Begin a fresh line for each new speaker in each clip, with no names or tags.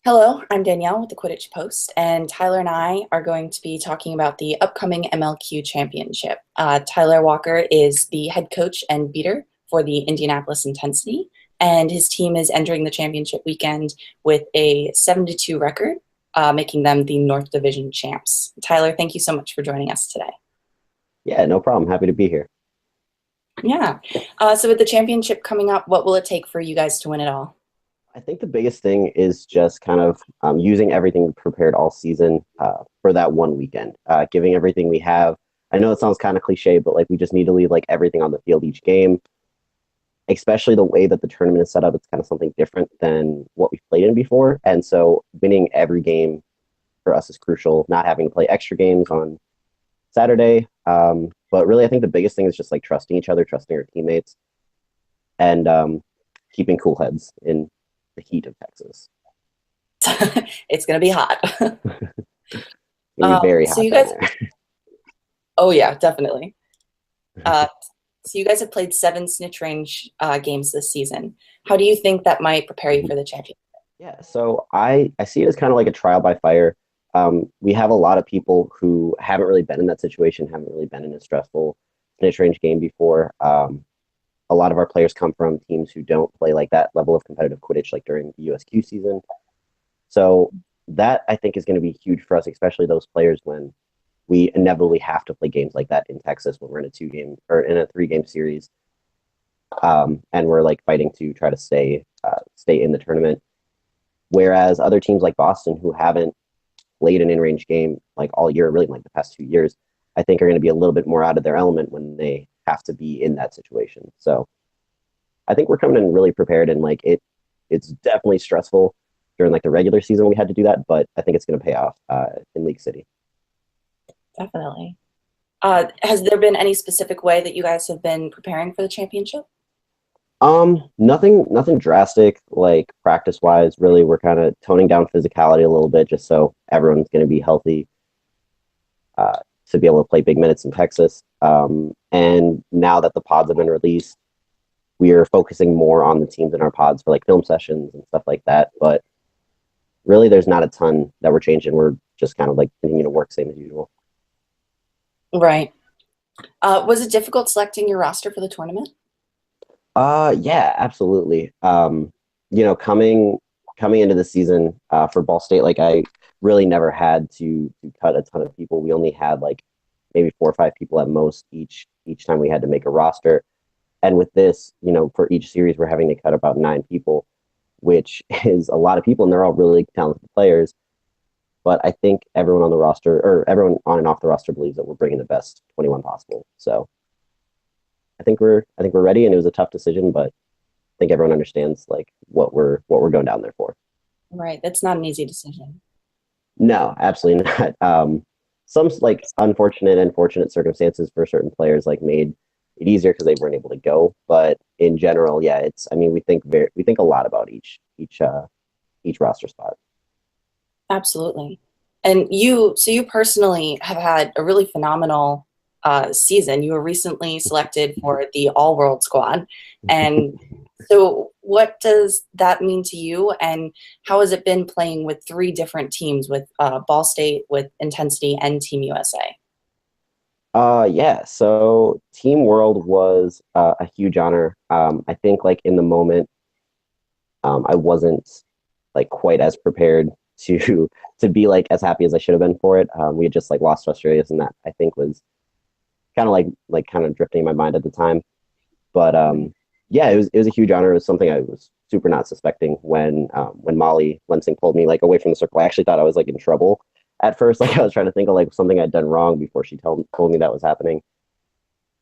Hello, I'm Danielle with the Quidditch Post, and Tyler and I are going to be talking about the upcoming MLQ championship. Tyler Walker is the head coach and beater for the Indianapolis Intensity, and his team is entering the championship weekend with a 7-2 record, making them the North Division champs. Tyler, thank you so much for joining us today.
Yeah, no problem. Happy to be here.
Yeah. So with the championship coming up, what will it take for you guys to win it all?
I think the biggest thing is just kind of using everything we prepared all season for that one weekend, giving everything we have. I know it sounds kind of cliche, but like we just need to leave like everything on the field each game, especially the way that the tournament is set up. It's kind of something different than what we've played in before. And so winning every game for us is crucial, not having to play extra games on Saturday. But really, I think the biggest thing is just like trusting each other, trusting our teammates, and keeping cool heads in the heat of Texas.
It's going to be hot.
It's gonna be very
So
hot
you
down
guys,
there.
oh yeah, definitely. Uh, so you guys have played 7 snitch range games this season. How do you think that might prepare you for the championship?
Yeah, so I see it as kind of like a trial by fire. We have a lot of people who haven't really been in that situation, haven't really been in a stressful snitch range game before. A lot of our players come from teams who don't play like that level of competitive Quidditch like during the USQ season. So that I think is going to be huge for us, especially those players when we inevitably have to play games like that in Texas when we're in a 2 game or in a 3 game series, and we're like fighting to try to stay in the tournament. Whereas other teams like Boston, who haven't played an in-range game like all year, really like the past 2 years, I think are going to be a little bit more out of their element when they have to be in that situation. So I think we're coming in really prepared, and like it's definitely stressful during like the regular season we had to do that, but I think it's going to pay off in League City.
Definitely. Has there been any specific way that you guys have been preparing for the championship?
Nothing drastic like practice wise. Really, we're kind of toning down physicality a little bit just so everyone's going to be healthy uh, to be able to play big minutes in Texas. And now that the pods have been released, we are focusing more on the teams in our pods for like film sessions and stuff like that. But really, there's not a ton that we're changing. We're just kind of like continuing to work same as usual.
Right. Was it difficult selecting your roster for the tournament?
Yeah, absolutely. Coming into the season for Ball State, like I really never had to cut a ton of people. We only had like maybe 4 or 5 people at most each time we had to make a roster. And with this, for each series, we're having to cut about 9 people, which is a lot of people, and they're all really talented players. But I think everyone on the roster, or everyone on and off the roster, believes that we're bringing the best 21 possible. So I think we're ready, and it was a tough decision, but I think everyone understands like what we're going down there for.
Right. That's not an easy decision.
No, absolutely not. Some like unfortunate and fortunate circumstances for certain players like made it easier because they weren't able to go. But in general, yeah, it's. I mean, we think a lot about each roster spot.
Absolutely. And you personally have had a really phenomenal season. You were recently selected for the All World squad. And so, what does that mean to you? And how has it been playing with 3 different teams with Ball State, with Intensity, and Team USA?
Yeah. So Team World was a huge honor. I think like in the moment, I wasn't like quite as prepared to to be like as happy as I should have been for it. We had just like lost to Australia, and that I think was kind of like kind of drifting in my mind at the time. But yeah, it was a huge honor. It was something I was super not suspecting when Molly Lensing pulled me like away from the circle. I actually thought I was like in trouble at first. Like I was trying to think of like something I'd done wrong before she told me that was happening.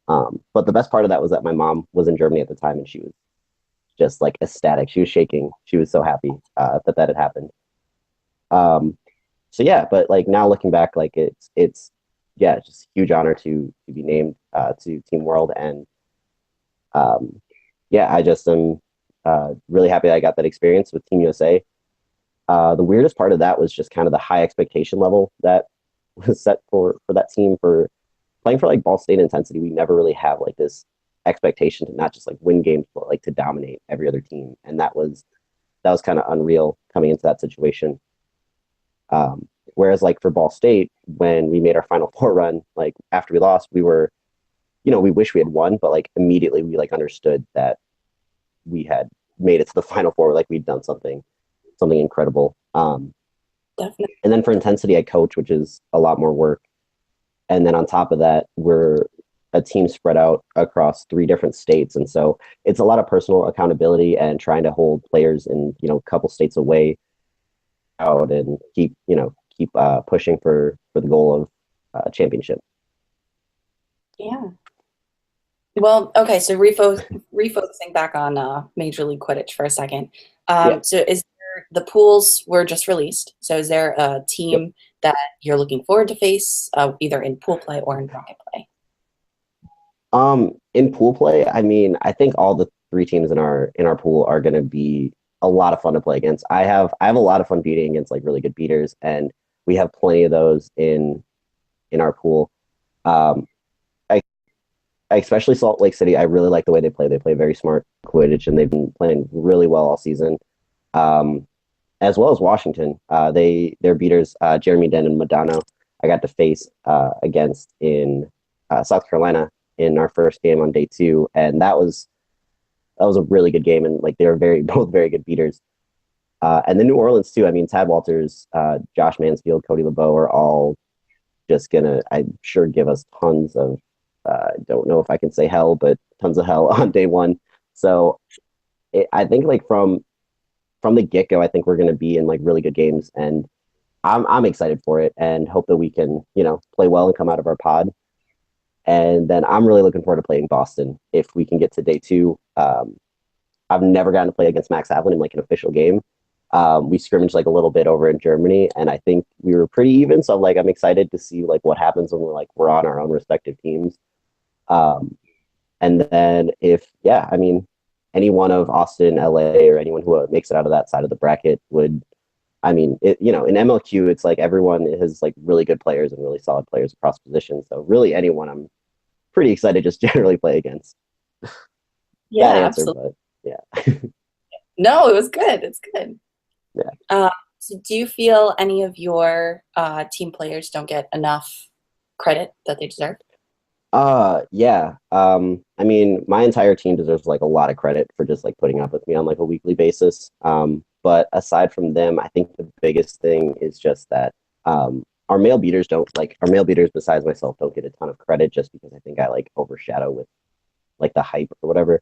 But the best part of that was that my mom was in Germany at the time, and she was just like ecstatic. She was shaking. She was so happy that had happened. Um, so yeah, but like now looking back, like it's yeah, just a huge honor to be named to Team World, and um, yeah, I just am really happy I got that experience with Team USA. The weirdest part of that was just kind of the high expectation level that was set for that team for playing for like Ball State Intensity. We never really have like this expectation to not just like win games, but like to dominate every other team, and that was that was kind of unreal coming into that situation. Whereas like for Ball State, when we made our Final Four run, like after we lost, we were, we wish we had won, but like immediately we like understood that we had made it to the Final Four, like we'd done something incredible.
Definitely.
And then for intensity, I coach, which is a lot more work. And then on top of that, we're a team spread out across 3 different states, and so it's a lot of personal accountability and trying to hold players in a couple states away out and keep pushing for the goal of championship.
Yeah. Well, okay, so refocusing back on Major League Quidditch for a second.
Yeah.
So the pools were just released. So is there a
Yep.
team that you're looking forward to face, either in pool play or in bracket play?
In pool play, I mean, I think all the 3 teams in our pool are going to be a lot of fun to play against. I have a lot of fun beating against like really good beaters, and we have plenty of those in our pool. Um, I especially Salt Lake City. I really like the way they play. They play very smart Quidditch, and they've been playing really well all season. Um, as well as Washington. Their beaters, Jeremy Den and Madonna, I got to face against in South Carolina in our first game on day 2, and that was a really good game, and like they were both very good beaters. And then New Orleans too. I mean, Tad Walters, Josh Mansfield, Cody LeBeau are all just gonna, I'm sure, give us tons of. Don't know if I can say hell, but tons of hell on day 1. So I think like from the get go, I think we're going to be in like really good games, and I'm excited for it and hope that we can play well and come out of our pod. And then I'm really looking forward to playing Boston if we can get to day 2. I've never gotten to play against Max Havlin in like an official game. We scrimmaged like a little bit over in Germany, and I think we were pretty even. So I'm excited to see like what happens when we're on our own respective teams. Um, and then I mean, any one of Austin, LA, or anyone who makes it out of that side of the bracket would, I mean, in MLQ, it's like everyone has like really good players and really solid players across positions. So really anyone I'm pretty excited to just generally play against. Bad
Yeah,
answer,
absolutely.
but yeah.
No, it was good. It's good.
Yeah.
So do you feel any of your team players don't get enough credit that they deserve?
Yeah. I mean, my entire team deserves like a lot of credit for just like putting up with me on like a weekly basis. But aside from them, I think the biggest thing is just that our male beaters besides myself don't get a ton of credit just because I think I like overshadow with like the hype or whatever.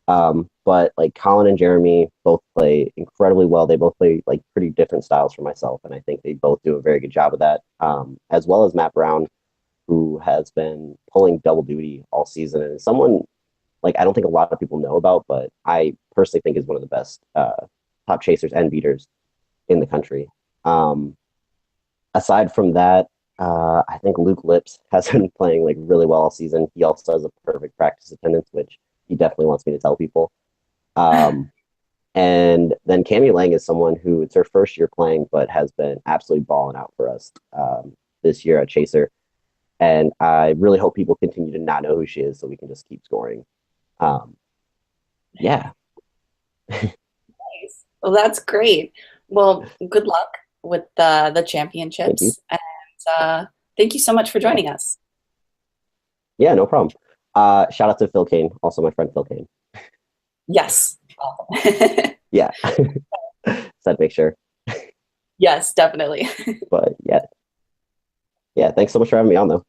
But like Colin and Jeremy both play incredibly well. They both play like pretty different styles from myself, and I think they both do a very good job of that. As well as Matt Brown, who has been pulling double duty all season, and is someone like I don't think a lot of people know about, but I personally think is one of the best top chasers and beaters in the country. Um, Aside from that, I think Luke Lips has been playing like really well all season. He also has a perfect practice attendance, which he definitely wants me to tell people. Um, and then Cami Lang is someone who it's her first year playing, but has been absolutely balling out for us this year at Chaser. And I really hope people continue to not know who she is so we can just keep scoring. Um, yeah.
Nice. Well, that's great. Well, good luck with the
Thank you.
championships, and thank you so much for
Yeah.
joining us.
Yeah, no problem. Shout out to Phil Kane, also my friend Phil Kane.
Yes.
Yeah. So I'd make sure.
Yes, definitely.
But yeah. Yeah, thanks so much for having me on though.